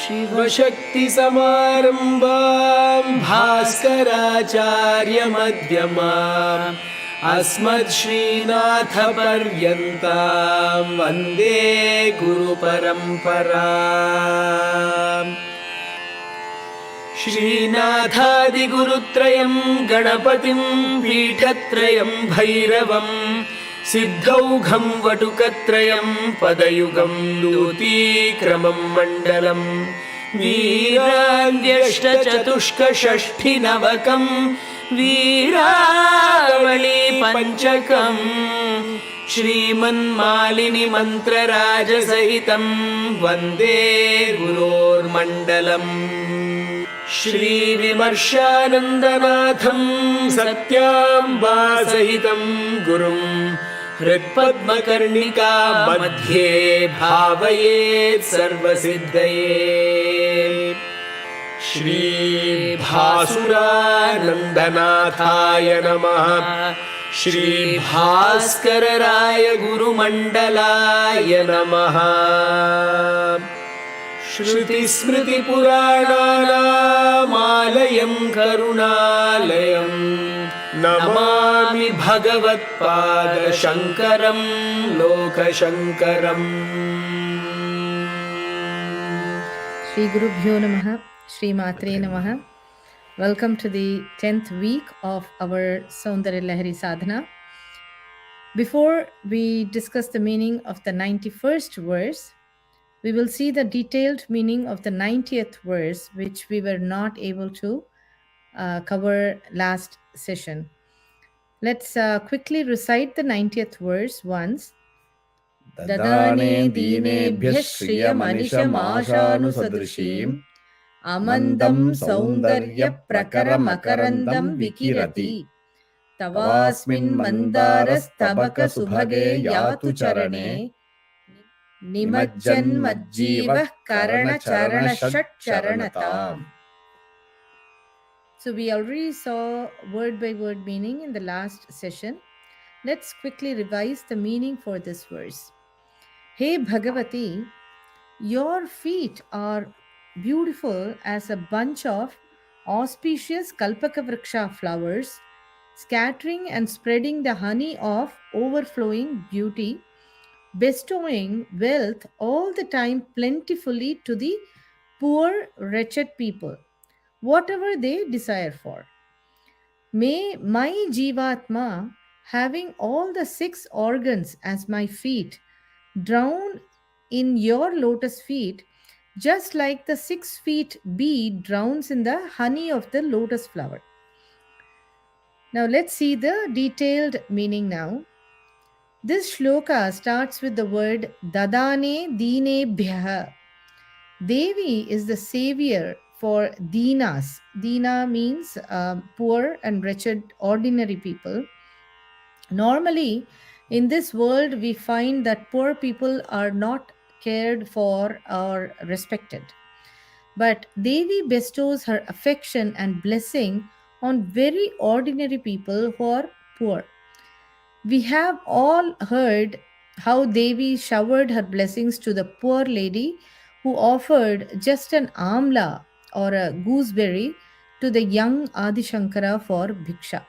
शिवशक्तिसमारम्भां भास्कराचार्यमध्यमाम् अस्मद्श्रीनाथपर्यन्तां वन्दे गुरुपरम्पराम्। श्रीनाथादिगुरुत्रयं गणपतिं पीठत्रयं भैरवं सिद्धौघं वटुकत्रयं पदयुगं दूतीक्रमं मण्डलं वीराङ्ग्यष्टचतुष्कषष्ठिनवकं वीरावळी पञ्चकं श्रीमन्मालिनी मन्त्रराजसहितं वन्दे गुरोर्मण्डलम्। श्रीविमर्शानन्दनाथं सत्याम्बासहितं गुरुं हृत्पद्मकर्णिका मध्ये भावयेत् सर्वसिद्धये। श्रीभासुरानन्दनाथाय नमः। श्रीभास्करराय गुरुमण्डलाय नमः। श्रुतिस्मृतिपुराणानामालयं करुणालयं Namami भगवत्पादशङ्करं लोकशङ्करम्। Shri Gurubhyo Namaha, Shri Matre Namaha. Welcome to the 10th week of our Soundaryalahari Sādhana. Before we discuss the meaning of the 91st verse, we will see the detailed meaning of the 90th verse, which we were not able to cover last session. Let's quickly recite the 90th verse once. Dadane dinebhyah shriyamanishamaşanusadrishim amandam saundarya prakaramakarandam vikirati tavasmin mandaras tabaka subhage yatu charane nimajjanmajjīvaḥ caraṇakamalaṃ. So we already saw word by word meaning in the last session. Let's quickly revise the meaning for this verse. Hey Bhagavati, your feet are beautiful as a bunch of auspicious kalpakavriksha flowers, scattering and spreading the honey of overflowing beauty, bestowing wealth all the time plentifully to the poor, wretched people, whatever they desire for. May my Jivatma, having all the 6 organs as my feet, drown in your lotus feet, just like the 6-feet bee drowns in the honey of the lotus flower. Now let's see the detailed meaning now. This shloka starts with the word Dadane dinebhyah. Devi is the savior for dinas. Dina means poor and wretched ordinary people. Normally, in this world, we find that poor people are not cared for or respected. But Devi bestows her affection and blessing on very ordinary people who are poor. We have all heard how Devi showered her blessings to the poor lady who offered just an amla or a gooseberry to the young Adi Shankara for bhiksha.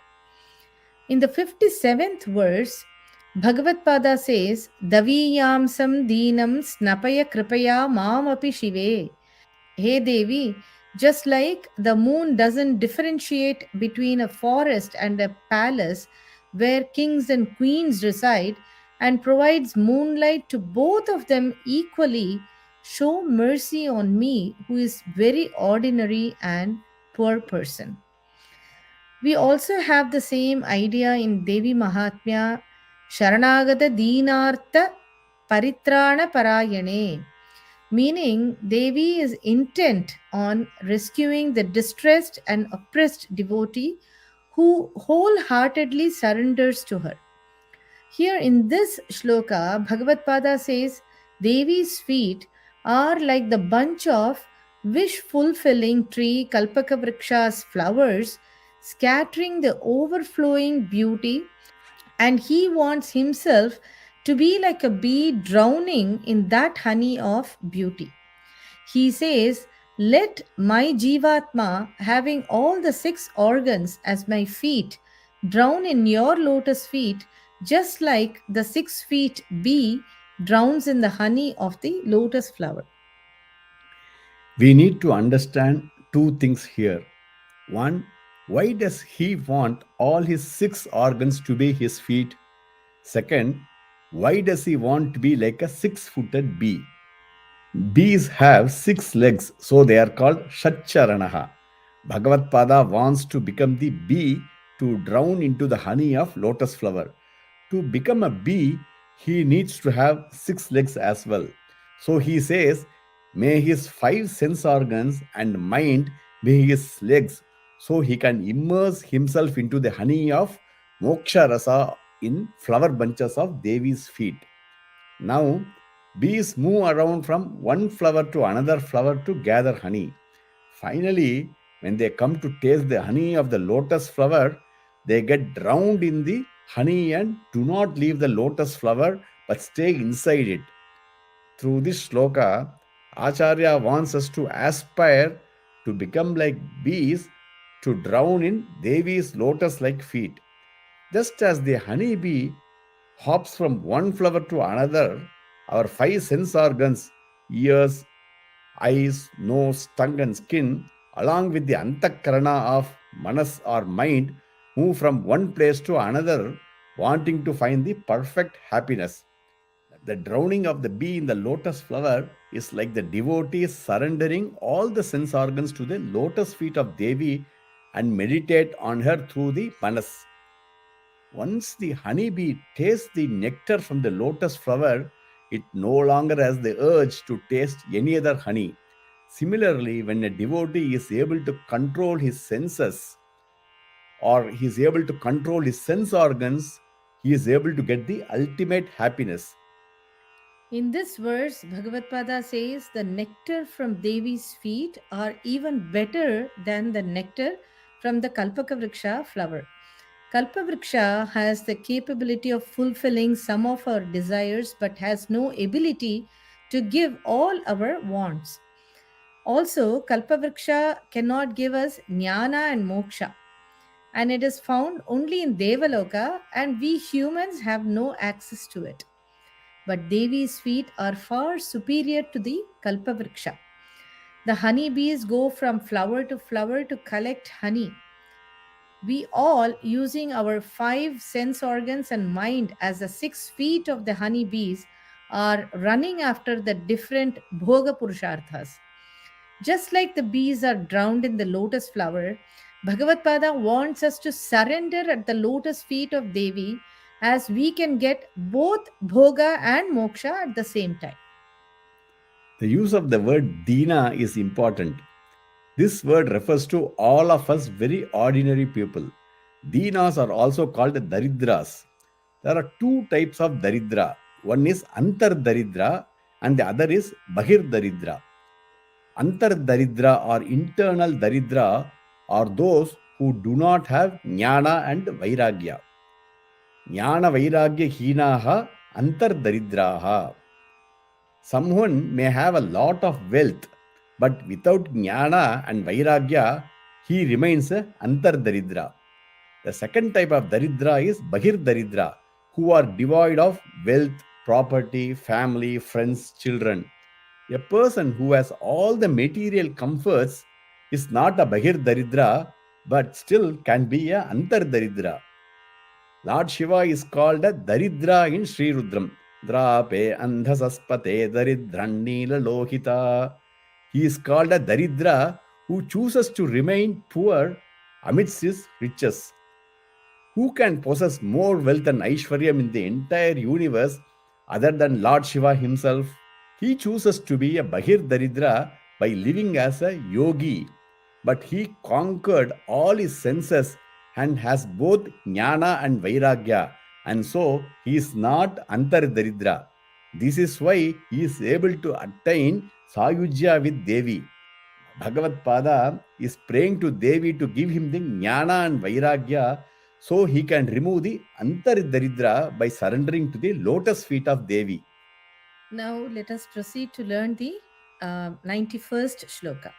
In the 57th verse, Bhagavad Pada says, Daviyāṃsam dīnam snapaya kripaya māmapi shive. Hey Devi, just like the moon doesn't differentiate between a forest and a palace where kings and queens reside and provides moonlight to both of them equally, show mercy on me who is very ordinary and poor person. We also have the same idea in Devi Mahatmya, Sharanagata Deenartha Paritrana Parayane, meaning Devi is intent on rescuing the distressed and oppressed devotee who wholeheartedly surrenders to her. Here in this shloka, Bhagavad Pada says, Devi's feet are like the bunch of wish-fulfilling tree Kalpakavriksha's flowers, scattering the overflowing beauty, and he wants himself to be like a bee drowning in that honey of beauty. He says, let my Jivatma, having all the 6 organs as my feet, drown in your lotus feet, just like the 6 feet bee drowns in the honey of the lotus flower. We need to understand two things here. One, why does he want all his 6 organs to be his feet? Second, why does he want to be like a 6-footed bee? Bees have 6 legs, so they are called Shatcharanaha. Bhagavad Pada wants to become the bee to drown into the honey of lotus flower. To become a bee, he needs to have 6 legs as well. So he says, may his 5 sense organs and mind be his legs, so he can immerse himself into the honey of moksha rasa in flower bunches of Devi's feet. Now, bees move around from one flower to another flower to gather honey. Finally, when they come to taste the honey of the lotus flower, they get drowned in the honey and do not leave the lotus flower but stay inside it. Through this shloka, Acharya wants us to aspire to become like bees, to drown in Devi's lotus-like feet. Just as the honey bee hops from one flower to another, our 5 sense organs, ears, eyes, nose, tongue and skin, along with the antakarana of manas or mind, move from one place to another, wanting to find the perfect happiness. The drowning of the bee in the lotus flower is like the devotee surrendering all the sense organs to the lotus feet of Devi and meditate on her through the manas. Once the honeybee tastes the nectar from the lotus flower, it no longer has the urge to taste any other honey. Similarly, when a devotee is able to control his senses or he is able to control his sense organs, he is able to get the ultimate happiness. In this verse, Bhagavad Pada says the nectar from Devi's feet are even better than the nectar from the Kalpaka Vriksha flower. Kalpa Vriksha has the capability of fulfilling some of our desires but has no ability to give all our wants. Also, Kalpa Vriksha cannot give us jnana and moksha, and it is found only in Devaloka, and we humans have no access to it. But Devi's feet are far superior to the Kalpa Vriksha. The honey bees go from flower to flower to collect honey. We all, using our 5 sense organs and mind as the 6 feet of the honey bees, are running after the different bhoga purusharthas. Just like the bees are drowned in the lotus flower, Bhagavad Pada wants us to surrender at the lotus feet of Devi, as we can get both bhoga and moksha at the same time. The use of the word Dina is important. This word refers to all of us very ordinary people. Dinas are also called Daridras. There are 2 types of Daridra. One is Antar Daridra and the other is Bahir Daridra. Antar Daridra or internal Daridra are those who do not have Jnana and Vairagya. Jnana Vairagya Hīnaha Antar Daridraha. Someone may have a lot of wealth, but without Jnana and Vairagya, he remains Antar Daridra. The second type of Daridra is Bahir Daridra, who are devoid of wealth, property, family, friends, children. A person who has all the material comforts is not a Bahir Daridra, but still can be a Antar Daridra. Lord Shiva is called a Daridra in Sri Rudram. Drape andhasaspate daridranila lohita. He is called a Daridra who chooses to remain poor amidst his riches. Who can possess more wealth and Aishwaryam in the entire universe other than Lord Shiva himself? He chooses to be a Bahir Daridra by living as a yogi, but he conquered all his senses and has both Jnana and Vairagya, and so he is not Antar Daridra. This is why he is able to attain Sayujya with Devi. Bhagavad Pada is praying to Devi to give him the Jnana and Vairagya so he can remove the Antar Daridra by surrendering to the lotus feet of Devi. Now let us proceed to learn the 91st shloka.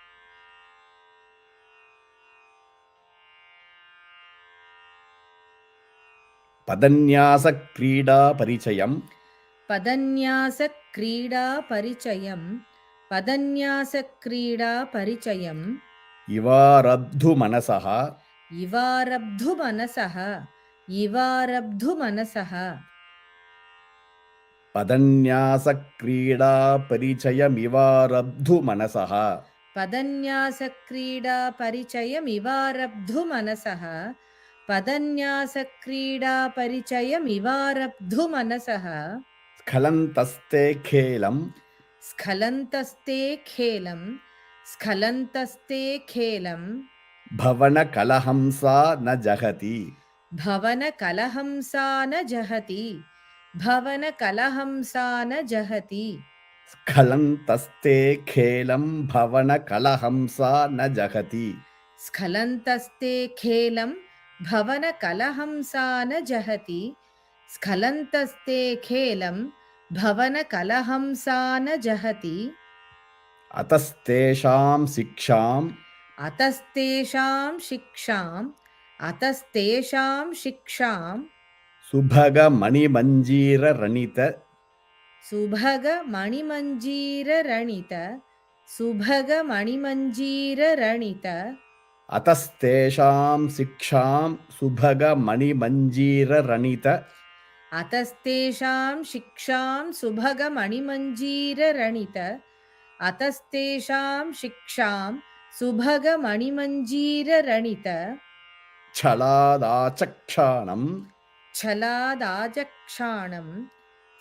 padanyāsakrīḍāparicayam padanyāsakrīḍāparicayam padanyāsakrīḍāparicayam ivārabdhumanasaḥ ivārabdhumanasaḥ padanyāsakrīḍāparicayamivārabdhumanasaḥ padanyāsakrīḍāparicayamivārabdhumanasaḥ padanyāsakrīḍāparicayamivārabdhumanasaḥ skhalantaste khelaṃ skhalantaste khelaṃ bhavanakalahaṃsā na jahati bhavanakalahaṃsā na jahati bhavanakalahaṃsā na jahati skhalantaste khelaṃ bhavanakalahaṃsā na jahati skhalantaste khelaṃ bhavanakalahaṃsā na jahati skhalantaste khelaṃ bhavanakalahaṃsā na jahati atasteṣāṃ śikṣāṃ atasteṣāṃ śikṣāṃ subhagamaṇimañjīraraṇita subhagamaṇimañjīraraṇita atasteṣāṃ śikṣāṃ subhagamaṇimañjīraraṇita atasteṣāṃ śikṣāṃ subhagamaṇimañjīraraṇita atasteṣāṃ śikṣāṃ subhagamaṇimañjīraraṇita cchalādācakṣāṇaṃ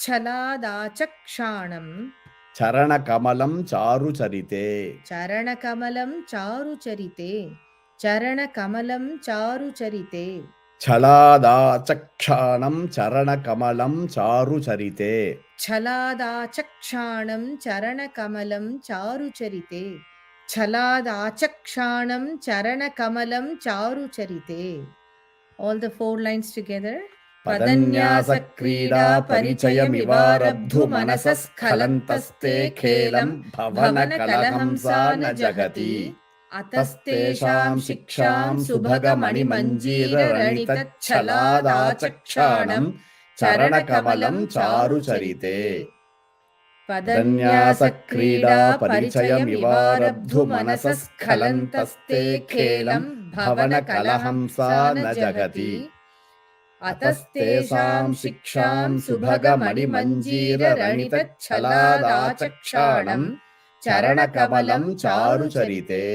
chalādācakṣāṇaṃ caraṇakamalam cārucarite caraṇakamalam cārucarite caraṇakamalam cārucarite chalādācakṣāṇaṃ caraṇakamalam cārucarite chalādācakṣāṇaṃ caraṇakamalam cārucarite chalādācakṣāṇaṃ caraṇakamalam cārucarite. All the 4 lines together. padanyāsakrīḍāparicayamivārabdhumanasaḥ skhalantaste khelaṃ bhavanakalahaṃsā na jahati atasteṣāṃ śikṣāṃ subhagamaṇimañjīraraṇita chalādācakṣāṇaṃ caraṇakamalam cārucarite padanyāsakrīḍāparicayamivārabdhumanasaḥ skhalantaste khelaṃ bhavanakalahaṃsā na jahati atasteṣāṃ śikṣāṃ subhagamaṇimañjīraraṇita chalādācakṣāṇaṃ caraṇakamalam cārucarite.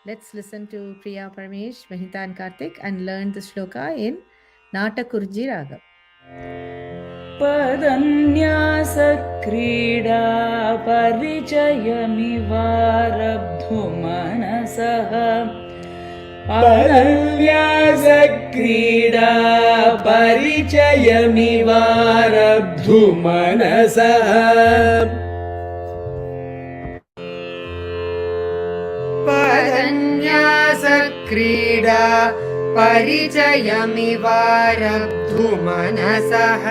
Let's listen to Priya Paramesh, Mahita and Karthik and learn the shloka in Natakurji Ragam. padanyāsakrīḍāparicayamivārabdhumanasaḥ padanyāsakrīḍāparicayamivārabdhumanasaḥ padanyāsakrīḍāparicayamivārabdhumanasaḥ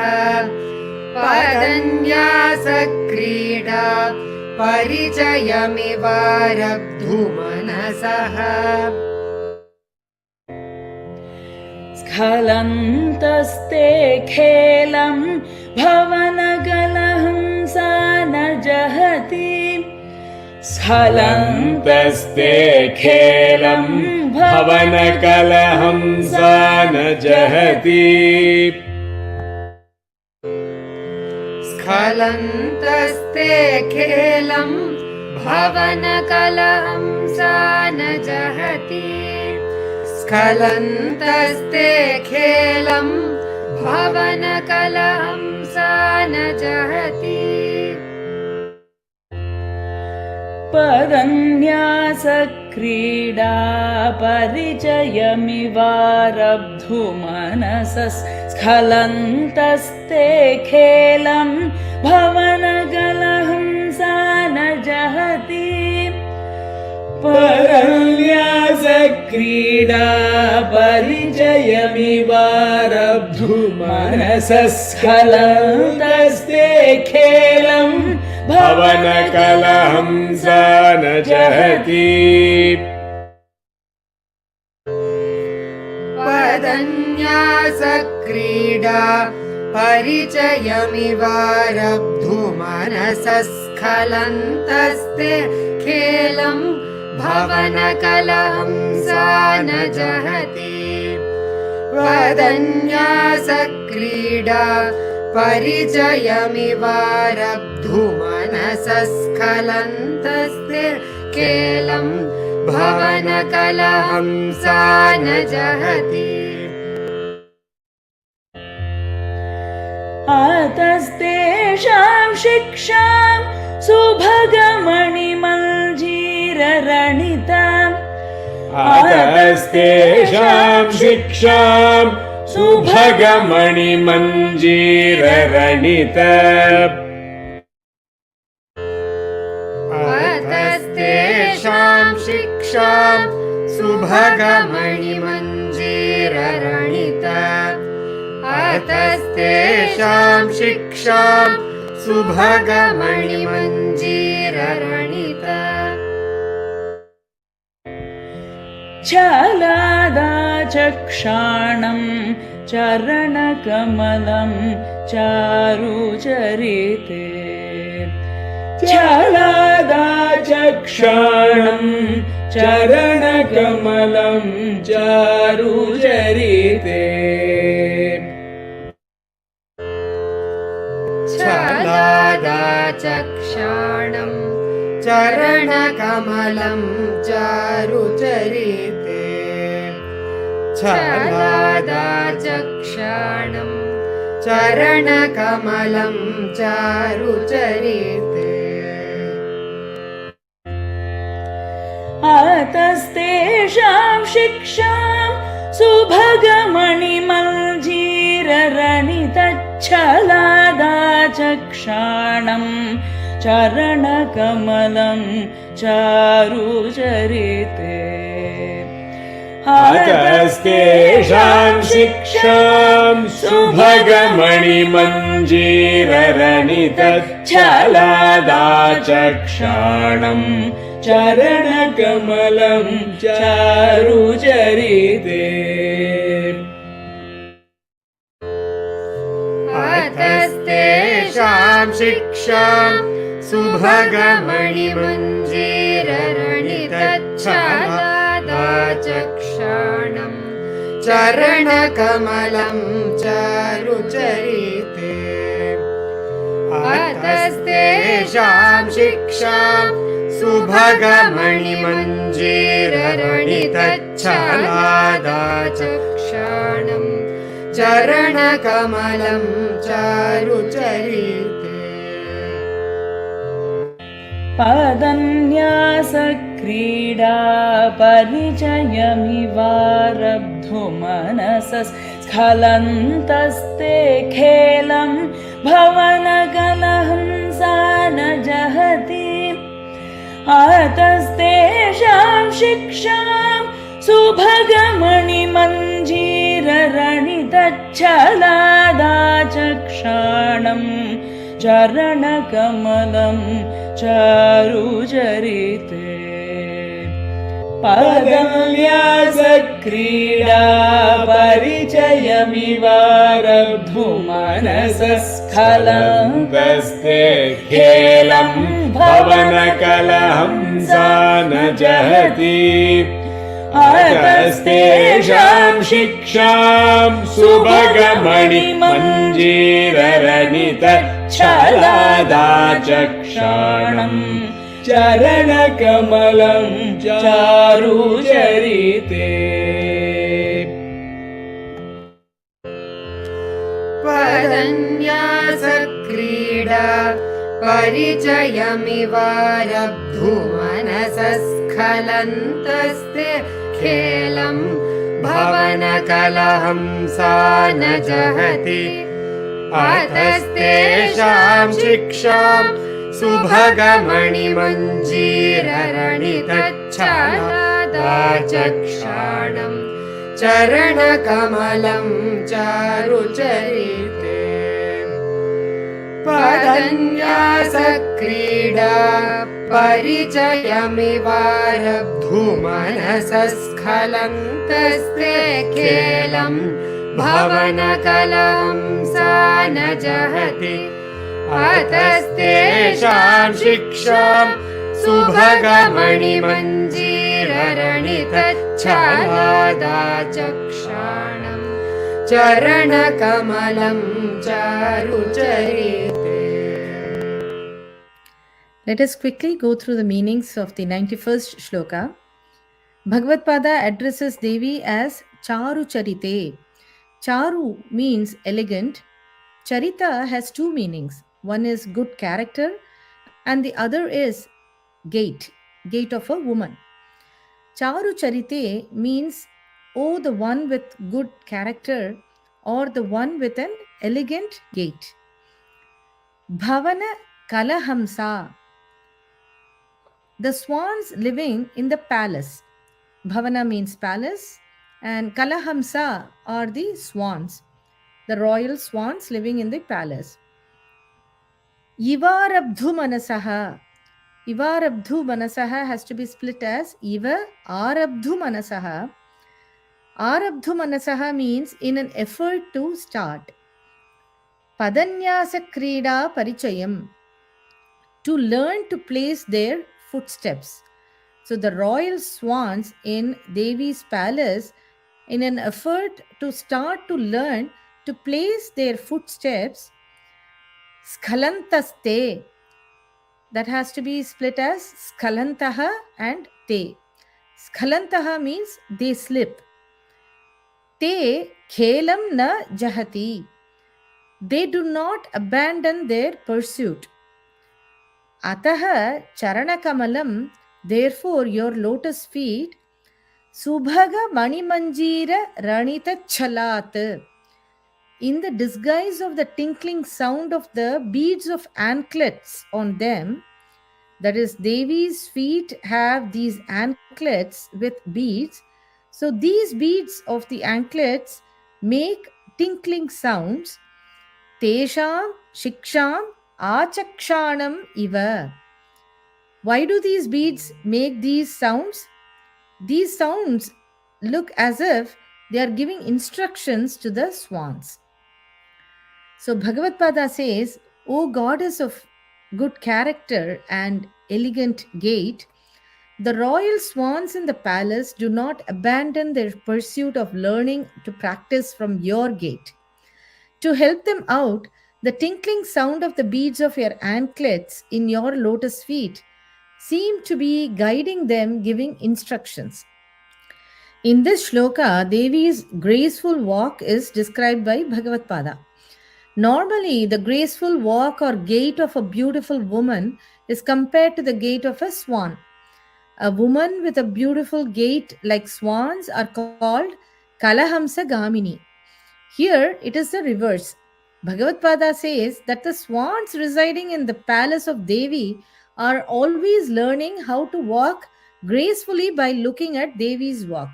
padanyāsakrīḍāparicayamivārabdhumanasaḥ skhalantaste khelaṃ bhavanakalahaṃsā na jahati skhalantaste khelaṃ bhavanakalahaṃsā na jahati skhalantaste khelaṃ bhavanakalahaṃsā na jahati skhalantaste khelaṃ bhavanakalahaṃsā na jahati padanyāsakrīḍāparicayamivārabdhumanasaḥ skhalantaste khelaṃ bhavanakalahaṃsā na jahati padanyāsakrīḍāparicayamivārabdhumanasaḥ skhalantaste khelaṃ भवनकलहंसा न जहति padanyāsakrīḍā paricayamivārabdhumanasaḥ skhalantaste khelaṃ bhavanakalahaṃsā न jahati padanyāsakrīḍā paricayamivārabdhumanasaḥ skhalantaste khelaṃ bhavanakalahaṃsā न jahati atasteṣāṃ śikṣāṃ subhagamaṇimañjīraraṇita atasteṣāṃ śikṣāṃ subhagamaṇimañjīraraṇita atasteṣāṃ śikṣāṃ subhagamaṇimañjīraraṇita atasteṣāṃ śikṣāṃ subhagamaṇimañjīraraṇita cchalādācakṣāṇaṃ caraṇakamalam cārucarite cchalādācakṣāṇaṃ caraṇakamalam cārucarite śikṣāṃ caraṇakamalam cārucarite śikṣāṃ caraṇakamalam cārucarite atasteṣāṃ śikṣāṃ subhagamaṇimañjīraraṇita cchalādācakṣāṇaṃ caraṇakamalam cārucarite atasteṣāṃ śikṣāṃ subhagamaṇimañjīraraṇita cchalādācakṣāṇaṃ caraṇakamalam cārucarite atasteṣāṃ śikṣāṃ subhagamaṇimañjīraraṇita chalādācakṣāṇaṃ caraṇakamalam cārucarite atasteṣāṃ śikṣāṃ subhagamaṇimañjīraraṇita chalādācakṣāṇaṃ caraṇakamalam cārucarite padanyāsakrīḍāparicayamivārabdhumanasaḥ skhalantaste khelaṃ bhavanakalahaṃsā न jahati atasteṣāṃ śikṣāṃ subhagamaṇimañjīraraṇita chalādācakṣāṇaṃ caraṇakamalam cārucarite padanyāsakrīḍāparicayamivārabdhumanasaḥ skhalantaste khelaṃ bhavanakalahaṃsā न jahati atasteṣāṃ śikṣāṃ subhagamaṇimañjīraraṇita chalādācakṣāṇaṃ caraṇakamalam cārucarite padanyāsakrīḍāparicayamivārabdhumanasaḥ skhalantaste khelaṃ bhavanakalahaṃsā न jahati atasteṣāṃ śikṣāṃ subhagamaṇimañjīraraṇita chalādācakṣāṇaṃ caraṇakamalam cārucarite padanyāsakrīḍāparicayamivārabdhumanasaḥ skhalantaste khelaṃ bhavanakalahaṃsā न jahati atasteṣāṃ śikṣāṃ subhagamaṇimañjīraraṇita chalādācakṣāṇaṃ caraṇakamalam cārucarite. Let us quickly go through the meanings of the 91st shloka. Bhagavad Pada addresses Devi as cārucarite. Charu means elegant. Charita has two meanings. One is good character and the other is gait of a woman. Cārucarite means the one with good character or the one with an elegant gait. Bhavanakalahaṃsā, the swans living in the palace. Bhavana means palace and kalahaṃsā are the swans, the royal swans living in the palace. Ivarabdhumanasaḥ. Ivarabdhumanasaḥ has to be split as Iva Arabdhumanasaḥ. Arabdhumanasaḥ means in an effort to start. Padanyāsakrīḍāparicayam, to learn to place their footsteps. So the royal swans in Devi's palace, in an effort to start to learn to place their footsteps, skhalantaste, that has to be split as skhalantaha and te. Skhalantaha means they slip. Te khelaṃ na jahati, they do not abandon their pursuit. Ataha caraṇakamalam, therefore your lotus feet, subhagamaṇimañjīraraṇita chalat, in the disguise of the tinkling sound of the beads of anklets on them, that is, Devi's feet have these anklets with beads. So these beads of the anklets make tinkling sounds. Teṣāṃ śikṣāṃ āchakṣāṇaṃ iva. Why do these beads make these sounds? These sounds look as if they are giving instructions to the swans. So Bhagavad Pada says, O goddess of good character and elegant gait, the royal swans in the palace do not abandon their pursuit of learning to practice from your gate. To help them out, the tinkling sound of the beads of your anklets in your lotus feet seem to be guiding them, giving instructions. In this shloka, Devi's graceful walk is described by Bhagavad Pada. Normally, the graceful walk or gait of a beautiful woman is compared to the gait of a swan. A woman with a beautiful gait like swans are called kalahaṃsā gamini. Here, it is the reverse. Bhagavad Pada says that the swans residing in the palace of Devi are always learning how to walk gracefully by looking at Devi's walk.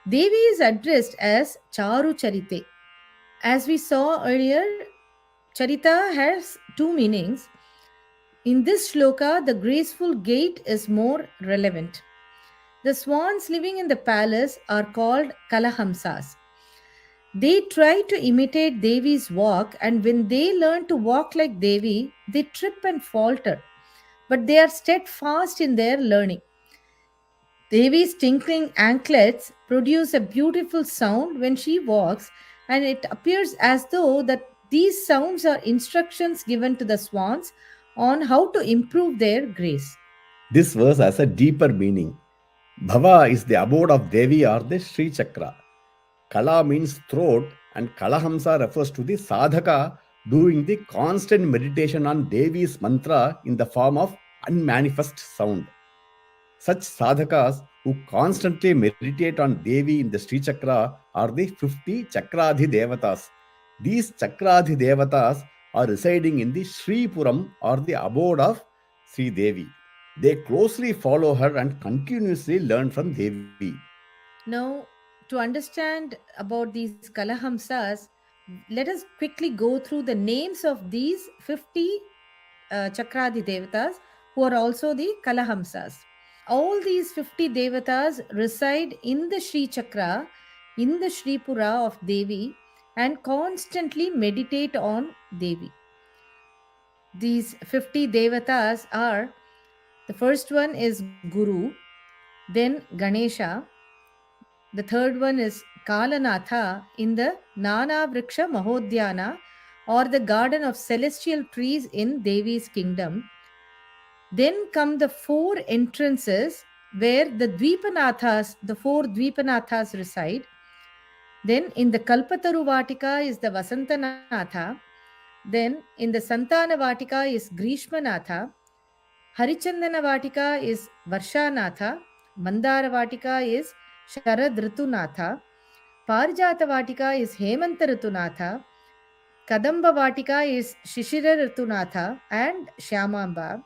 Devi is addressed as cārucarite. As we saw earlier, charita has two meanings. In this shloka, the graceful gait is more relevant. The swans living in the palace are called kalahaṃsās. They try to imitate Devi's walk, and when they learn to walk like Devi, they trip and falter. But they are steadfast in their learning. Devi's tinkling anklets produce a beautiful sound when she walks, and it appears as though that these sounds are instructions given to the swans on how to improve their grace. This verse has a deeper meaning. Bhava is the abode of Devi or the Sri Chakra. Kala means throat, and Kalahaṃsā refers to the sadhaka doing the constant meditation on Devi's mantra in the form of unmanifest sound. Such sadhakas who constantly meditate on Devi in the Sri Chakra are the 50 Chakradhi Devatas. These Chakradhi Devatas are residing in the Sri Puram or the abode of Sri Devi. They closely follow her and continuously learn from Devi. Now, to understand about these kalahaṃsās, let us quickly go through the names of these 50 Chakradi Devatas who are also the Kalahamsas. All these 50 Devatas reside in the Sri Chakra, in the Sri Pura of Devi, and constantly meditate on Devi. These 50 Devatas are, the first one is Guru, then Ganesha, the third one is Kalanatha in the Nana Vriksha Mahodhyana, or the garden of celestial trees in Devi's kingdom. Then come the 4 entrances where the Dvipanathas, the 4 Dvipanathas reside. Then in the Kalpataru Vatika is the Vasantanatha. Then in the Santana Vatika is Grishmanatha. Harichandana Vatika is Varshanatha. Mandara Vatika is Sharad Ritunatha. Parijata Vatika is Hemanta Ritunatha. Kadamba Vatika is Shishira Ritunatha and Shyamamba.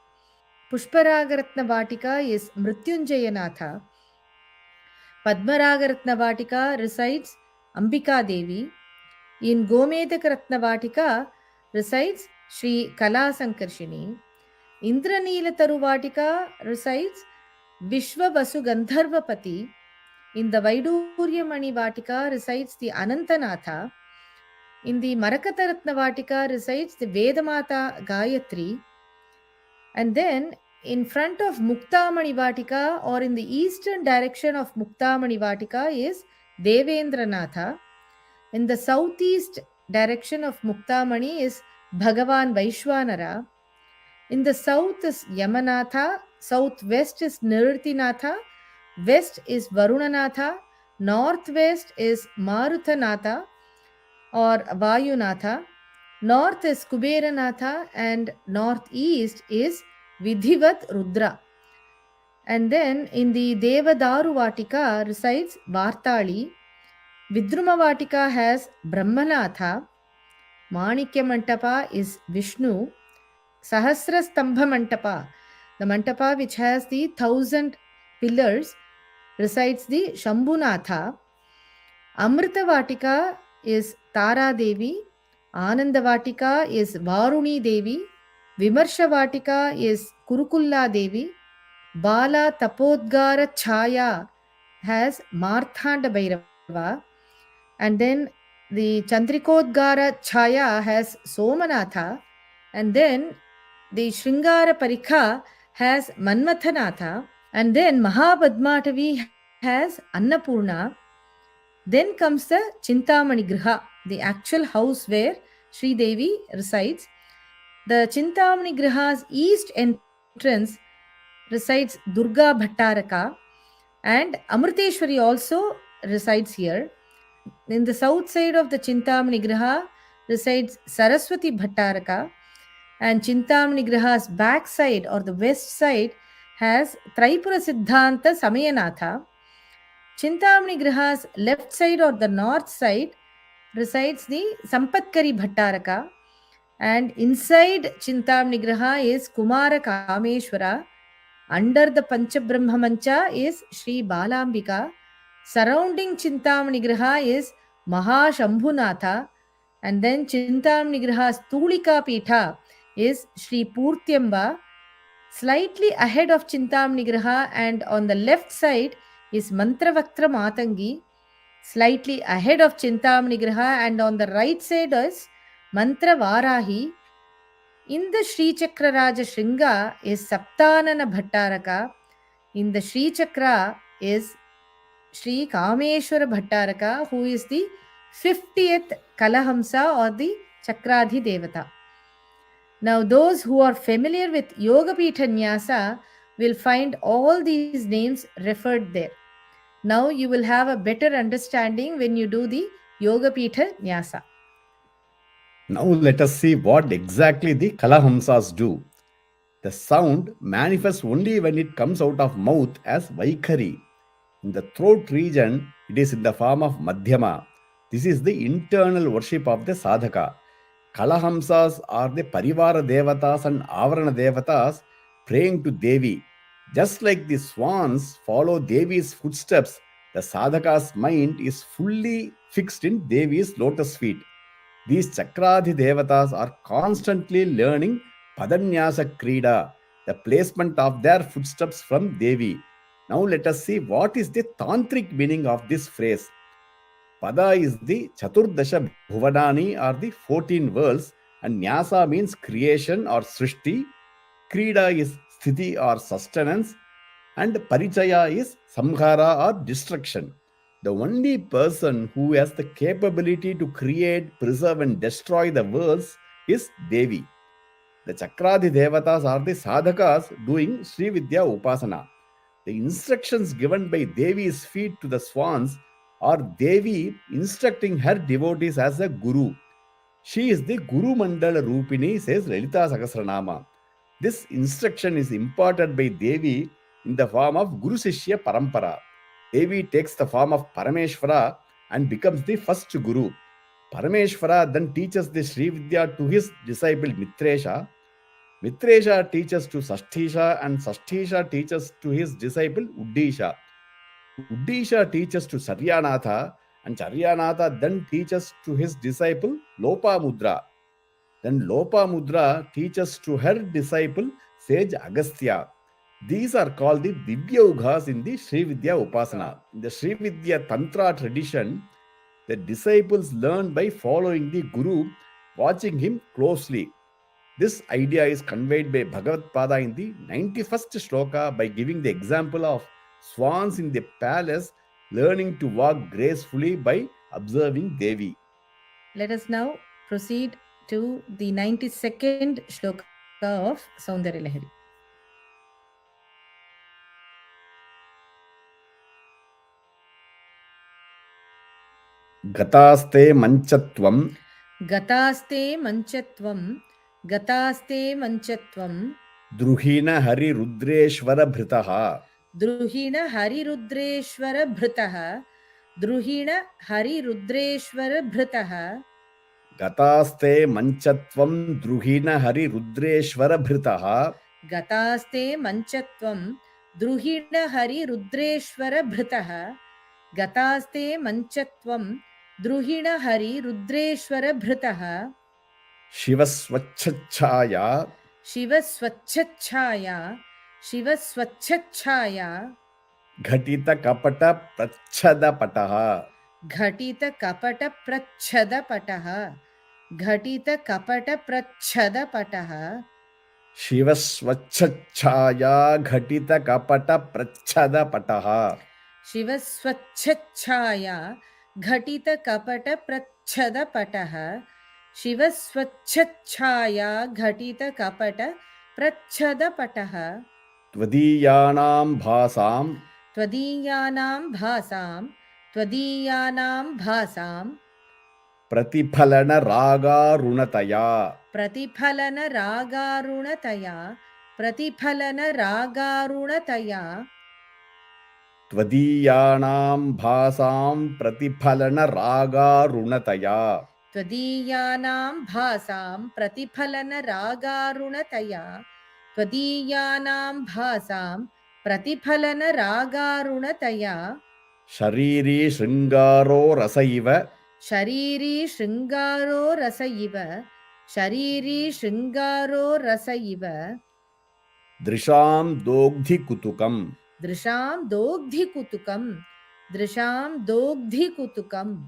Pushparagaratna Vatika is Mrityunjayanatha. Padmaragaratna Vatika resides Ambika Devi. In Gomedakaratna Vatika resides Sri Kalasankarshini. Indraneelataru Vatika resides Vishwavasu Gandharvapati. In the Vaiduryamani Vatika resides the Anantanatha. In the Marakataratna Vatika resides the Vedamata Gayatri. And then in front of Muktamani Vatika, or in the eastern direction of Muktamani Vatika, is Devendranatha. In the southeast direction of Muktamani is Bhagavan Vaishwanara. In the south is Yamanatha, southwest is Nirtinatha, west is Varunanatha, northwest is Maruthanatha or Vayunatha, north is Kuberanatha, and northeast is Vidhivat Rudra. And then in the Devadaru Vatika resides Vartali. Vidruma Vatika has Brahmanatha. Manikya Mantapa is Vishnu. Sahasra Stambha Mantapa, the Mantapa which has the 1,000 pillars, resides the Shambhunatha. Amrita Vatika is Tara Devi. Ananda Vatika is Varuni Devi. Vimarsha Vatika is Kurukulla Devi. Bala Tapodgara Chaya has Marthanda Bhairava. And then the Chandrikodgara Chaya has Somanatha. And then the Śrṅgāra Parikha has Manmathanatha. And then Mahabadmatavi has Annapurna. Then comes the Chintamani Griha, the actual house where Sri Devi resides. The Chintamani Griha's east entrance resides Durga Bhattaraka, and Amriteshwari also resides here. In the south side of the Chintamani Griha resides Saraswati Bhattaraka, and Chintamani Griha's back side or the west side has Traipura Siddhanta Samayanatha. Chintamani Griha's left side or the north side resides the Sampatkari Bhattaraka, and inside Chintamani Griha is Kumara Kameshwara. Under the Panchabrahma Mancha is Sri Balambika. Surrounding Chintamani Griha is Mahashambhunatha, and then Chintamani Griha's Tulika Pitha is Sri Purtyamba. Slightly ahead of Chintamani Griha and on the left side is Mantravaktra Matangi. Slightly ahead of Chintamani Griha and on the right side is Mantra Varahi. In the Sri Chakra Raja Shringa is Saptanana Bhattaraka. In the Sri Chakra is Sri Kameshwara Bhattaraka, who is the 50th Kalahamsa or the Chakradhi Devata. Now, those who are familiar with Yogapīṭha Nyasa will find all these names referred there. Now, you will have a better understanding when you do the Yogapīṭha Nyasa. Now let us see what exactly the Kalahamsas do. The sound manifests only when it comes out of mouth as Vaikhari. In the throat region, it is in the form of Madhyama. This is the internal worship of the sadhaka. Kalahamsas are the Parivara Devatas and Avarana Devatas praying to Devi. Just like the swans follow Devi's footsteps, the sadhaka's mind is fully fixed in Devi's lotus feet. These Chakradi Devatas are constantly learning padanyāsakrīḍā, the placement of their footsteps from Devi. Now let us see what is the tantric meaning of this phrase. Pada is the Chaturdasha Bhuvanani or the 14 worlds, and Nyasa means creation or Srishti, Krida is Sthiti or sustenance, and Parichaya is Samhara or destruction. The only person who has the capability to create, preserve and destroy the worlds is Devi. The Chakradi Devatas are the sadhakas doing Sri Vidya Upasana. The instructions given by Devi's feet to the swans are Devi instructing her devotees as a guru. She is the Guru Mandala Rupini, says Lalita Sahasranama. This instruction is imparted by Devi in the form of Guru Sishya Parampara. Devi takes the form of Parameshvara and becomes the first Guru. Parameshvara then teaches the Sri Vidya to his disciple Mitresha. Mitresha teaches to Sashtisha, and Sashtisha teaches to his disciple Uddisha. Uddisha teaches to Charyanatha, and Charyanatha then teaches to his disciple Lopamudra. Then Lopamudra teaches to her disciple sage Agastya. These are called the Divya Ughas in the Sri Vidya Upasana. In the Sri Vidya Tantra tradition, the disciples learn by following the Guru, watching him closely. This idea is conveyed by Bhagavad-pada in the 91st shloka by giving the example of swans in the palace learning to walk gracefully by observing Devi. Let us now proceed to the 92nd shloka of Soundaryalahari. Gatāste mañcatvaṃ. Gatāste mañcatvaṃ. Gatāste mañcatvaṃ. druhiṇaharirudreśvarabhṛtaḥ. druhiṇaharirudreśvarabhṛtaḥ. druhiṇaharirudreśvarabhṛtaḥ. Gatāste mañcatvaṃ druhiṇaharirudreśvarabhṛtaḥ. Gatāste mañcatvaṃ druhiṇaharirudreśvarabhṛtaḥ. Gatāste mañcatvaṃ druhiṇaharirudreśvarabhṛtaḥ. śivaḥ. śivaḥ. śivaḥ. घटितकपटप्रच्छदपटः. घटितकपटप्रच्छदपटः. घटितकपटप्रच्छदपटः. शिवस्वच्छच्छाया घटितकपटप्रच्छदपटः. शिवस्वच्छच्छाया घटितकपटप्रच्छदपटः. शिवस्वच्छच्छाया घटितकपटप्रच्छदपटः. त्वदीयानां भासां. त्वदीयानां भासां. त्वदीयानां भासां. प्रतिफलनरागारुणतया. प्रतिफलनरागारुणतया. प्रतिफलनरागारुणतया. त्वदीयानां भासां प्रतिफलनरागारुणतया. त्वदीयानां भासां प्रतिफलनरागारुणतया. त्वदीयानां भासां प्रतिफलनरागारुणतया. शरीरी श्रृङ्गारो रस इव. शरीरी श्रृङ्गारो रस इव. शरीरी श्रृङ्गारो रस इव. दृशां दोग्धिकुतुकम्. दृशां दोग्धिकुतुकम्. दृशां दोग्धिकुतुकम्.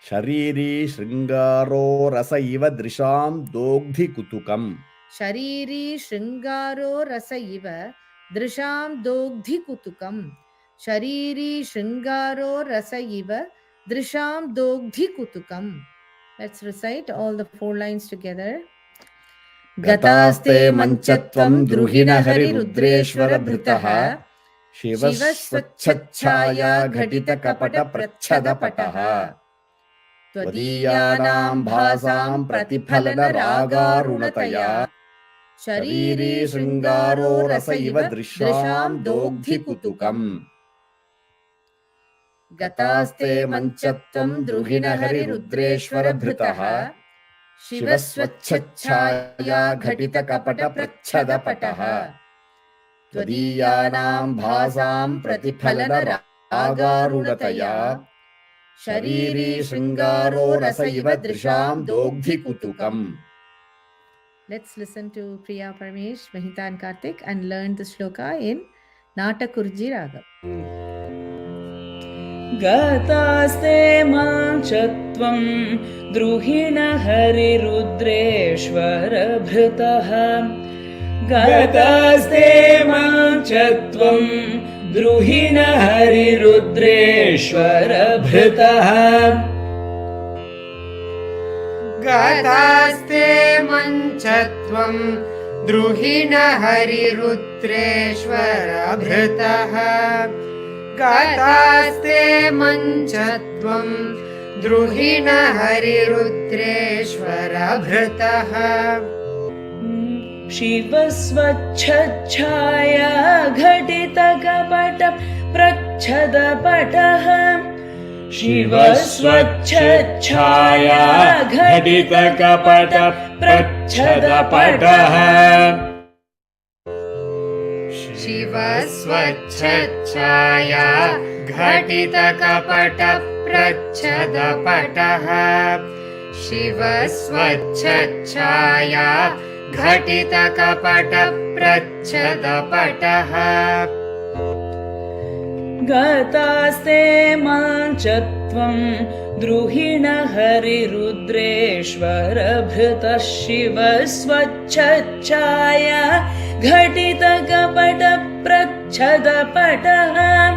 शरीरी श्रृङ्गारो रस इव दृशां दोग्धिकुतुकम्. शरीरी श्रृङ्गारो रस इव दृशां दोग्धिकुतुकम्. शरीरी श्रृङ्गारो रस इव दृशां दोग्धिकुतुकम्. Let's recite all the 4 lines together. गतास्ते मञ्चत्वं द्रुहिणहरिरुद्रेश्वरभृतः. शिवस्वच्छच्छाया घटितकपटप्रच्छदपटः. त्वदीयानां भासां प्रतिफलनरागारुणतया. शरीरी श्रृङ्गारो रस इव दृशां दोग्धिकुतुकम्. गतास्ते मञ्चत्वं द्रुहिणहरिरुद्रेश्वरभृतः. शिवस्वच्छच्छाया घटितकपटप्रच्छदपटः. त्वदीयानां भासां प्रतिफलनरागारुणतया. śarīrī śṛṅgāro rasa iva dṛśāṃ dogdhi kutukam. Let's listen to Priya, Parmesh, Mahita and Karthik and learn the shloka in Natakurji Raga. gatāste mañcatvaṃ druhiṇaharirudreśvarabhṛtaḥ gatāste mañcatvaṃ druhiṇaharirudreśvarabhṛtaḥ gatāste mañcatvaṃ druhiṇaharirudreśvarabhṛtaḥ gatāste mañcatvaṃ druhiṇaharirudreśvarabhṛtaḥ śivaḥ svacchacchāyāghaṭitakapaṭapracchadapaṭaḥ śivaḥ svacchacchāyāghaṭitakapaṭapracchadapaṭaḥ śivaḥ svacchacchāyāghaṭitakapaṭapracchadapaṭaḥ śivaḥ svacchacchāyāghaṭitakapaṭapracchadapaṭaḥ gatāste mañcatvaṃ druhiṇaharirudreśvarabhṛtaḥ śivaḥ svacchacchāyāghaṭitakapaṭapracchadapaṭaḥ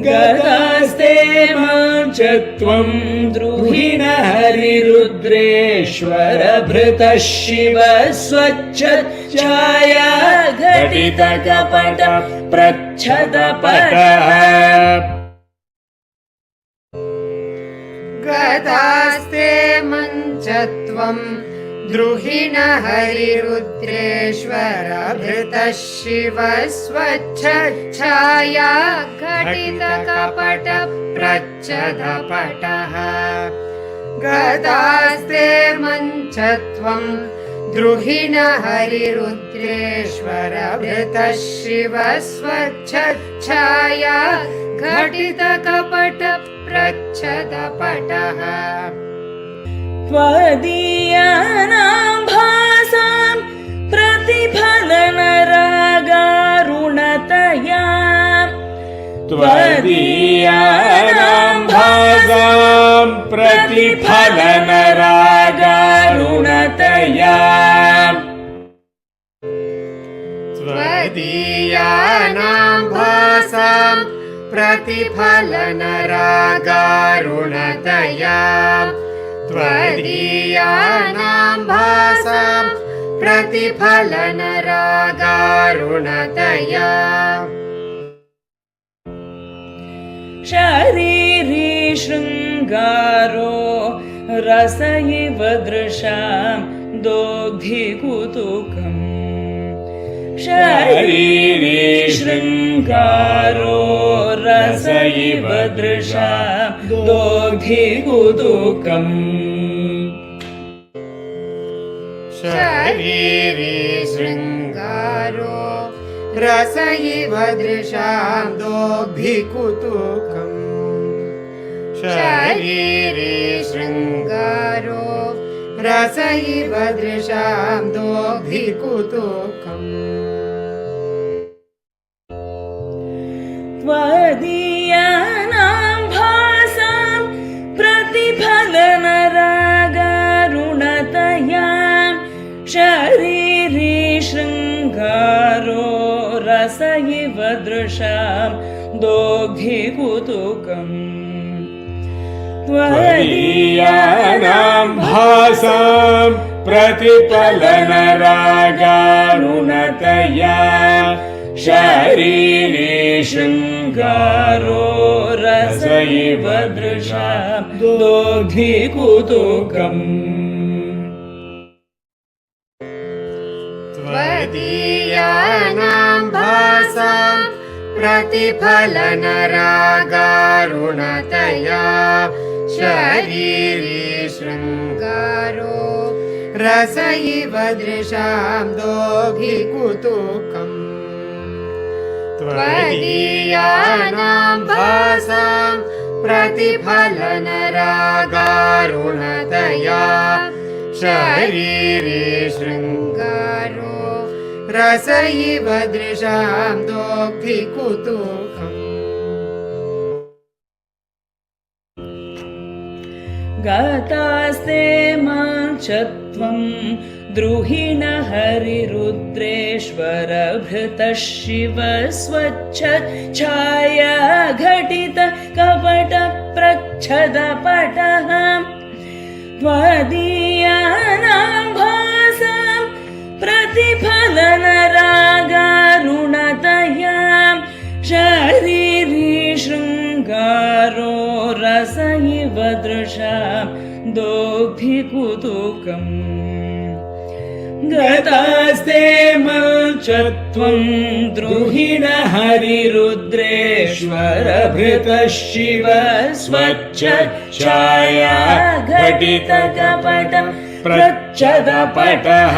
gatāste mañcatvaṃ druhiṇaharirudreśvarabhṛtaḥ śivaḥ svacchacchāyāghaṭitakapaṭapracchadapaṭaḥ gatāste mañcatvaṃ druhiṇaharirudreśvarabhṛtaḥ śivaḥ svacchacchāyāghaṭitakapaṭapracchadapaṭaḥ gatāste mañcatvaṃ druhiṇaharirudreśvarabhṛtaḥ śivaḥ svacchacchāyāghaṭitakapaṭapracchadapaṭaḥ tvadīyānāṃ bhāsāṃ pratiphalanarāgāruṇatayā tvadīyānāṃ bhāsāṃ pratiphalanarāgāruṇatayā tvadīyānāṃ bhāsāṃ pratiphalanarāgāruṇatayā tvadīyānāṃ bhāsāṃ pratiphalanarāgāruṇatayā śarīrī śṛṅgāro rasa iva dṛśāṃ dogdhi kutukam śarīrī śṛṅgāro rasa iva dṛśāṃ dogdhi kutukam śarīrī śṛṅgāro rasa iva dṛśāṃ dogdhi kutukam śarīrī śṛṅgāro rasa iva dṛśāṃ dogdhi kutukam tvadīyānāṃ bhāsāṃ pratiphalanarāgāruṇatayā śarīrī śṛṅgāro rasa iva dṛśāṃ dogdhi kutukam tvadīyānāṃ bhāsāṃ pratiphalanarāgāruṇatayā śarīrī śṛṅgāro rasa iva dṛśāṃ dogdhi kutukam tvadīyānāṃ bhāsāṃ pratiphalanarāgāruṇatayā śarīrī śṛṅgāro rasa iva dṛśāṃ dogdhi kutukam tvadīyānāṃ bhāsāṃ प्रतिफलनरागारुणतया शरीरे शृङ्गारो रस इव दृशां दोग्धि कुतुकम् गातास्ते माञ्चत्वं द्रुहिणहरिरुद्रेश्वरभृतः शिव स्वच्छायाघटितकपटप्रच्छदपटः त्वदीयानां भासां प्रतिफलनरागारुणतया शरीरी शृङ्गारो रस इव दृशां दोग्धि कुतुकम् गतास्ते माञ्चत्वं द्रुहिणहरिरुद्रेश्वरभृतः शिव स्वच्छायाघटितकपटप्रच्छदपटः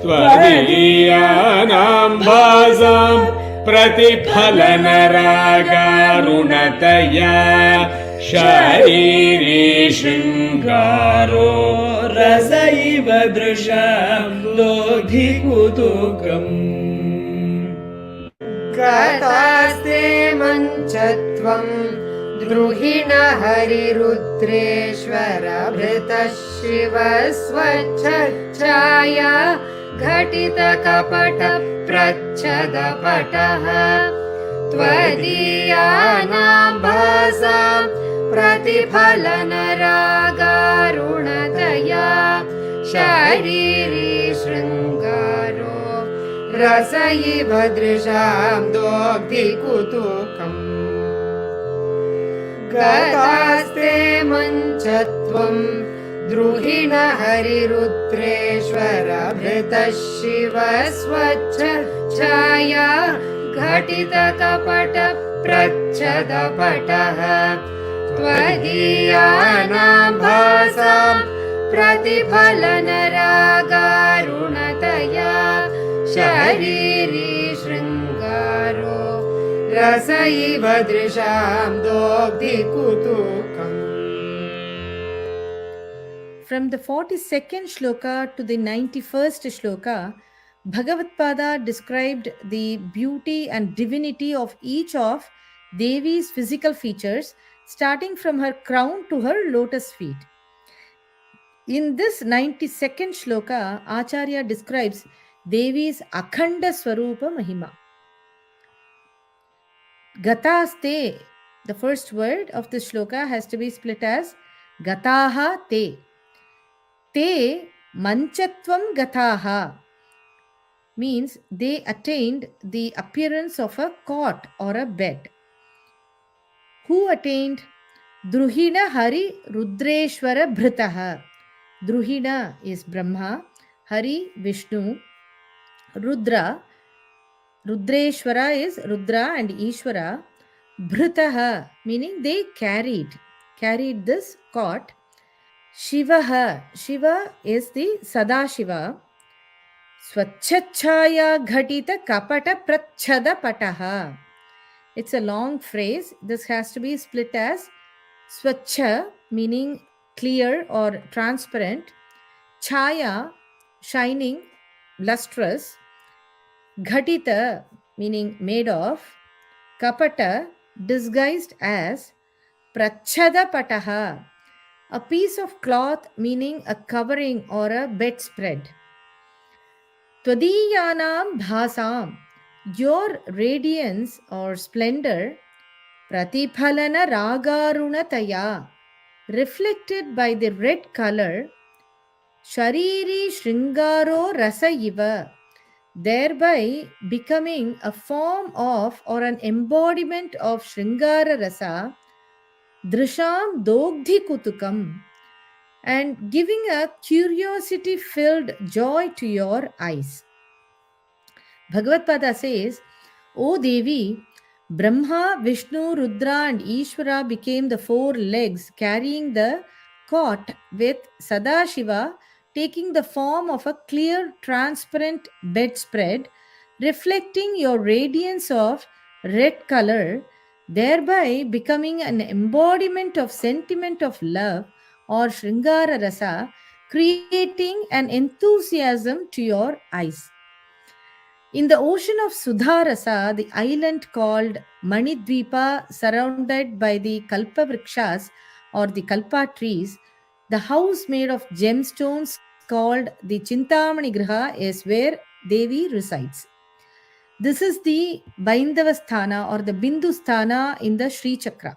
त्वदीयानां भासां प्रतिफलनरागारुणतया शरीरी शृङ्गारो रस इव दृशां दोग्धि कुतुकम् गातास्ते मञ्चत्वं द्रुहिणहरिरुद्रेश्वरभृतः शिव स्वच्छाया घटितकपटप्रच्छदपटः त्वदीयानां भासां प्रतिफलनरागारुणतया शरीरी शृङ्गारो रस इव दृशां दोग्धि कुतुकम् गातास्ते मञ्चत्वं द्रुहिणहरिरुद्रेश्वरभृतः शिव स्वच्छाया घटितकपटप्रच्छदपटः त्वदीयानां भासां प्रतिफलनरागारुणतया शरीरी शृङ्गारो रस इव दृशां दोग्धि कुतुकम्. From the 42nd shloka to the 91st shloka, Bhagavatpada described the beauty and divinity of each of Devi's physical features, starting from her crown to her lotus feet. In this 92nd shloka, Acharya describes Devi's Akhanda Swarupa Mahima. Gatāste, the first word of this shloka, has to be split as Gataha Te. Te Mañcatvaṃ Gataha means they attained the appearance of a cot or a bed. Who attained? Druhiṇaharirudreśvarabhṛtaḥ. Druhiṇa is Brahma, Hari Vishnu, Rudra, Rudreshwara is Rudra and Ishwara, Bhritaha meaning they carried this cot. Śivaḥ, Shiva is the Sadashiva. Svacchacchāyāghaṭitakapaṭapracchadapaṭaḥ. It's a long phrase. This has to be split as Svaccha meaning clear or transparent, Chaya shining, lustrous, Ghatita meaning made of, Kapata disguised as, Prachadapaṭaḥ a piece of cloth meaning a covering or a bedspread. Tvadīyānāṃ bhāsāṃ, your radiance or splendor, pratiphalanarāgāruṇatayā, reflected by the red color, śarīrī śṛṅgāro rasa iva, thereby becoming a form of or an embodiment of śrṅgāra rasa, dṛśāṃ dogdhi kutukam, and giving a curiosity-filled joy to your eyes. Bhagavatpada says, O Devi, Brahma, Vishnu, Rudra and Ishvara became the four legs carrying the cot, with Sadashiva taking the form of a clear, transparent bedspread, reflecting your radiance of red color, thereby becoming an embodiment of sentiment of love or śrṅgāra rasa, creating an enthusiasm to your eyes. In the ocean of Sudha Rasa, the island called Manidvipa, surrounded by the Kalpa Vrikshas or the Kalpa trees, the house made of gemstones called the Chintamani Griha is where Devi resides. This is the Baindavasthana or the Bindusthana in the Sri Chakra.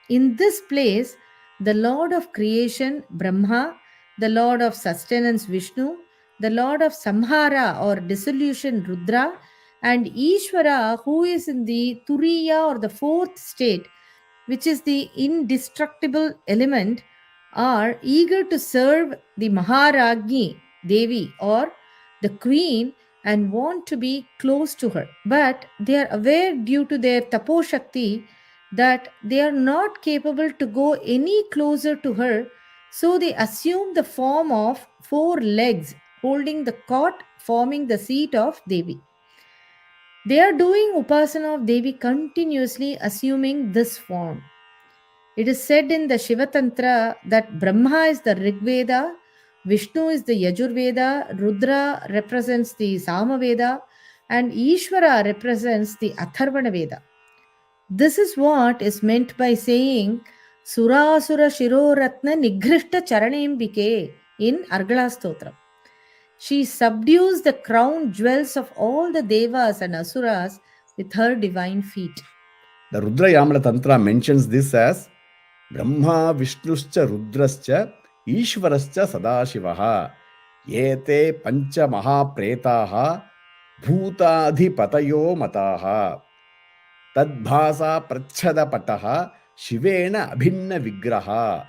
In this place, the Lord of creation, Brahma, the Lord of sustenance, Vishnu, the Lord of Samhara or dissolution, Rudra, and Ishvara, who is in the Turiya or the fourth state, which is the indestructible element, are eager to serve the Maharagni Devi or the queen and want to be close to her. But they are aware due to their tapo shakti that they are not capable to go any closer to her, so they assume the form of 4 legs holding the cot, forming the seat of Devi. They are doing upasana of Devi continuously, assuming this form. It is said in the Shiva Tantra that Brahma is the Rig Veda, Vishnu is the Yajur Veda, Rudra represents the Sama Veda, and Ishvara represents the Atharvana Veda. This is what is meant by saying Surasura Shiroratna Nigrishta Charanembike in Argala Stotram. She subdues the crown jewels of all the Devas and Asuras with her divine feet. The Rudra Yamala Tantra mentions this as Brahma Vishnuscha Rudrascha Ishvarascha Sadashivaha Yete Pancha Mahapretaha Bhutadhipatayo Mataha Tadbhasa Prachadapataha Shivena Abhinna Vigraha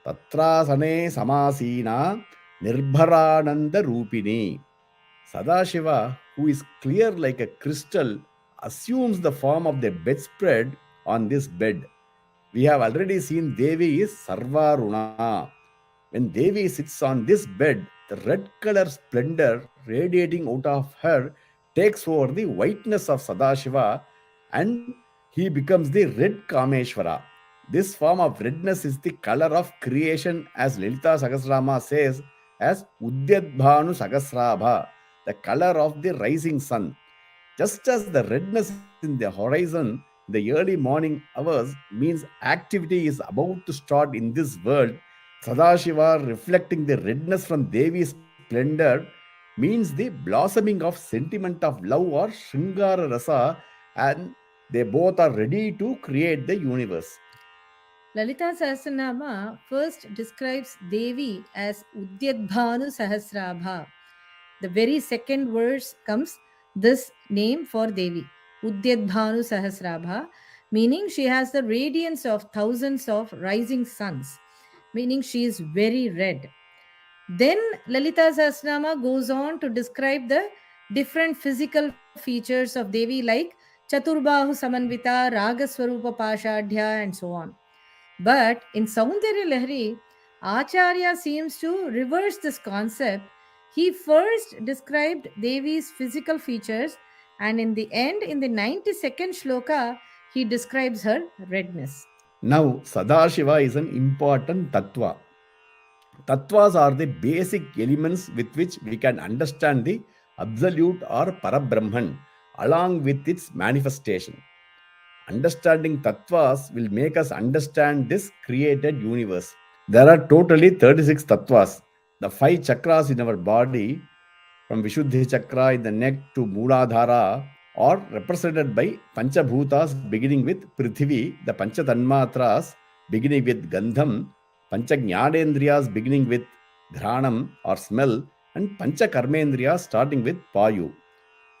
Tatrasane Samasina Nirbharananda Rupini. Sadashiva, who is clear like a crystal, assumes the form of the bedspread on this bed. We have already seen Devi is Sarvaruna. When Devi sits on this bed, the red color splendor radiating out of her takes over the whiteness of Sadashiva and he becomes the red Kameshwara. This form of redness is the color of creation, as Lalita Sahasrama says, as Udyadbhanu Sahasrabha, the color of the rising sun. Just as the redness in the horizon in the early morning hours means activity is about to start in this world, Sadashiva reflecting the redness from Devi's splendor means the blossoming of sentiment of love or śrṅgāro rasa, and they both are ready to create the universe. Lalita Sahasranama first describes Devi as Udyadbhanu Sahasrabha. The very second verse comes this name for Devi, Udyadbhanu Sahasrabha, meaning she has the radiance of thousands of rising suns, meaning she is very red. Then Lalita Sahasranama goes on to describe the different physical features of Devi like Chaturbahu Samanvita, Ragaswarupa Pashadhya, and so on. But in Soundaryalahari, Acharya seems to reverse this concept. He first described Devi's physical features, and in the end, in the 92nd shloka, he describes her redness. Now, Sadashiva is an important tattva. Tattvas are the basic elements with which we can understand the absolute or Parabrahman along with its manifestation. Understanding tattvas will make us understand this created universe. There are totally 36 tattvas. The 5 chakras in our body, from Vishuddhi chakra in the neck to Mooladhara, are represented by Panchabhutas beginning with Prithvi, the Panchatanmatras beginning with Gandham, Panchagnyanendriyas beginning with Ghranam or smell, and Panchakarmendriyas starting with Payu.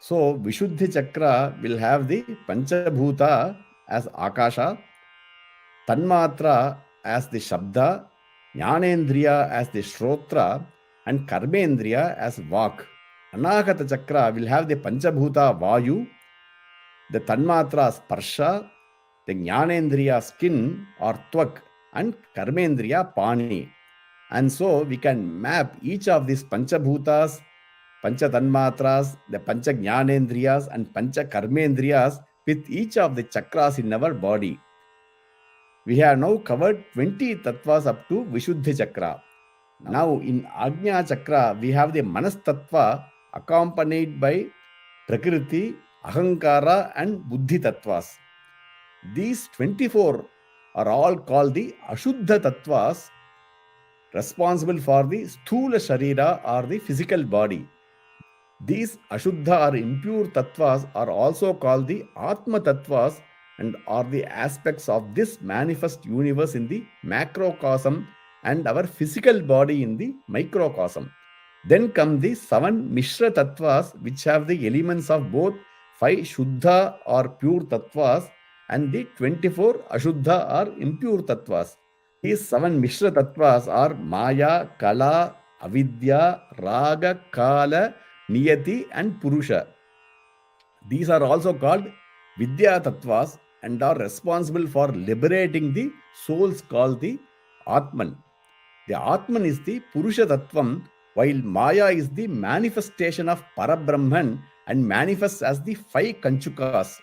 So, Vishuddhi chakra will have the Panchabhuta as Akasha, Tanmatra as the Shabda, Jnanendriya as the Shrotra, and Karmendriya as Vak. Anahata chakra will have the Panchabhuta Vayu, the Tanmatra Sparsha, the Jnanendriya skin or Tvak, and Karmendriya Pani. And so we can map each of these Panchabhutas, Pancha Tanmatras, the Pancha Jnanendriyas, and Pancha Karmendriyas with each of the chakras in our body. We have now covered 20 tattvas up to Vishuddhi chakra. Now in Ajna chakra, we have the Manas tattva accompanied by Prakriti, Ahankara and Buddhi tattvas. These 24 are all called the Ashuddha tattvas, responsible for the Sthula Sharira or the physical body. These Ashuddha or impure tattvas are also called the Atma tattvas and are the aspects of this manifest universe in the macrocosm and our physical body in the microcosm. Then come the 7 Mishra tattvas, which have the elements of both 5 Shuddha or pure tattvas and the 24 Ashuddha or impure tattvas. These 7 Mishra tattvas are Maya, Kala, Avidya, Raga, Kala, Niyati and Purusha. These are also called Vidya tattvas and are responsible for liberating the souls called the Atman. The Atman is the Purusha tattvam, while Maya is the manifestation of Parabrahman and manifests as the 5 Kanchukas: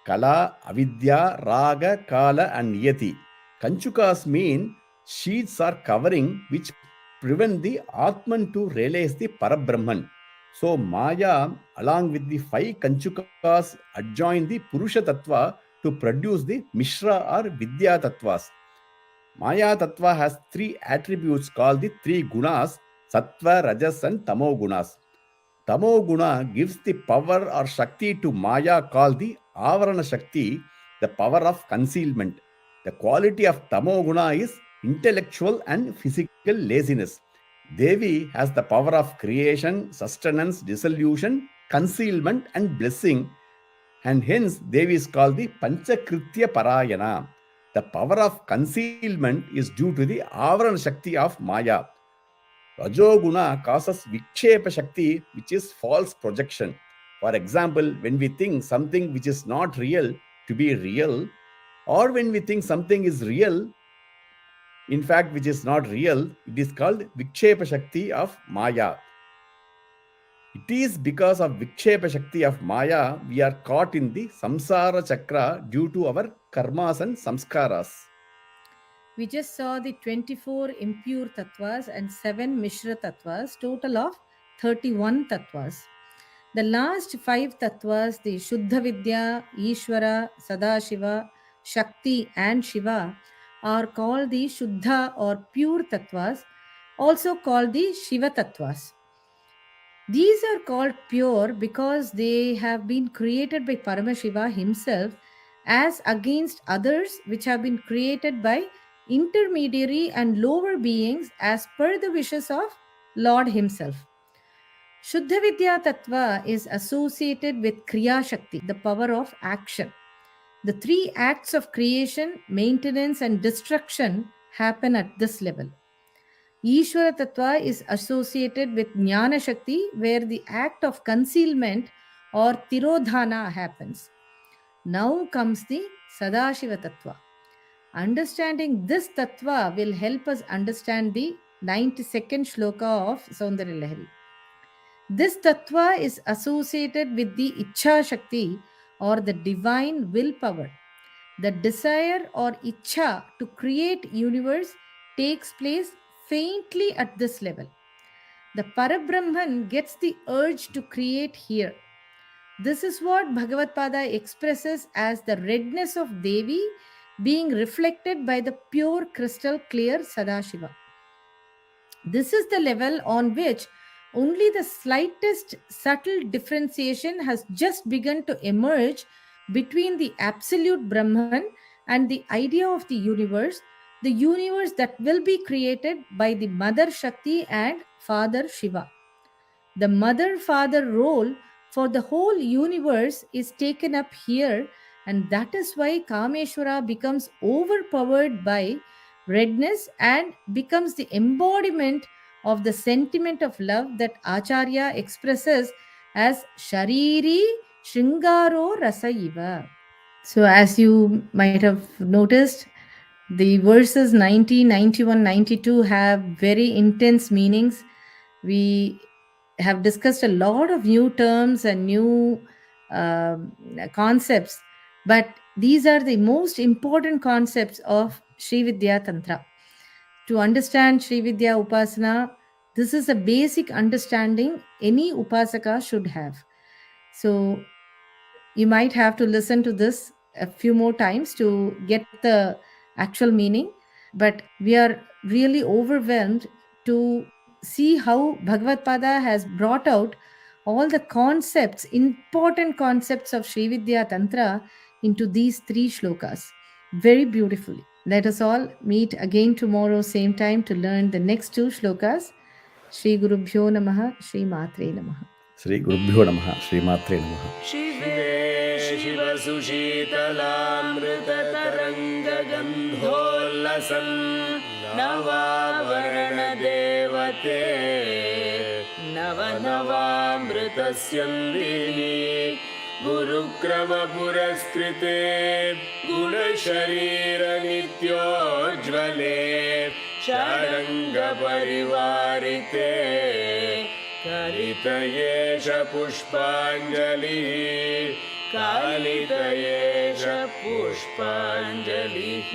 Kala, Avidya, Raga, Kala and Niyati. Kanchukas mean sheets or covering which prevent the Atman to realize the Parabrahman. So Maya along with the 5 Kanchukas adjoin the Purusha tattva to produce the Mishra or Vidya tattvas. Maya tattva has 3 attributes called the 3 gunas: Sattva, Rajas and Tamo gunas. Tamo guna gives the power or Shakti to Maya called the Avarana Shakti, the power of concealment. The quality of Tamo guna is intellectual and physical laziness. Devi has the power of creation, sustenance, dissolution, concealment and blessing, and hence Devi is called the Panchakritya Parayana. The power of concealment is due to the Avarana Shakti of Maya. Rajoguna causes Vikshepa Shakti, which is false projection. For example, when we think something which is not real to be real, or when we think something is real, in fact, which is not real, it is called Vikshepa Shakti of Maya. It is because of Vikshepa Shakti of Maya we are caught in the Samsara Chakra due to our karmas and samskaras. We just saw the 24 impure tattvas and 7 Mishra tattvas, total of 31 tattvas. The last 5 tattvas, the Shuddha Vidya, Ishvara, Sadashiva, Shakti and Shiva, are called the Shuddha or pure tattvas, also called the Shiva tattvas. These are called pure because they have been created by Paramashiva himself as against others which have been created by intermediary and lower beings as per the wishes of Lord himself. Shuddha Vidya Tattva is associated with Kriya Shakti, the power of action. The 3 acts of creation, maintenance and destruction happen at this level. Ishvara Tattva is associated with Jnana Shakti, where the act of concealment or Tirodhana happens. Now comes the Sadashiva Tattva. Understanding this Tattva will help us understand the 92nd shloka of Soundaryalahari. This Tattva is associated with the Ichha Shakti or the divine willpower. The desire or Ichha to create universe takes place faintly at this level. The Parabrahman gets the urge to create here. This is what Bhagavad Pada expresses as the redness of Devi being reflected by the pure crystal clear Sadashiva. This is the level on which only the slightest subtle differentiation has just begun to emerge between the absolute Brahman and the idea of the universe that will be created by the Mother Shakti and Father Shiva. The mother-father role for the whole universe is taken up here, and that is why Kameshwara becomes overpowered by redness and becomes the embodiment of the sentiment of love that Acharya expresses as śarīrī śṛṅgāro rasa iva. So as you might have noticed, the verses 90, 91, 92 have very intense meanings. We have discussed a lot of new terms and new concepts, but these are the most important concepts of Sri Vidya Tantra. To understand Sri Vidya Upasana, this is a basic understanding any Upasaka should have. So you might have to listen to this a few more times to get the actual meaning, but we are really overwhelmed to see how Bhagavad Pada has brought out all the concepts, important concepts of Sri Vidya Tantra into these 3 shlokas very beautifully. Let us all meet again tomorrow, same time, to learn the next 2 shlokas. Shri Gurubhyo Namaha, Shri Matre Namaha. Shri Gurubhyo Namaha, Shri Matre Namaha. शिवे शिवसुशीतलामृततरङ्गगन्धोल्लसन् नवावरणदेवते नवनवामृतस्यन्दिनी गुरुक्रमपुरस्कृते गुणशरीरनित्योज्ज्वले षडङ्गपरिवारिते कालितयेष पुष्पाञ्जलिः कालितयेष पुष्पाञ्जलिः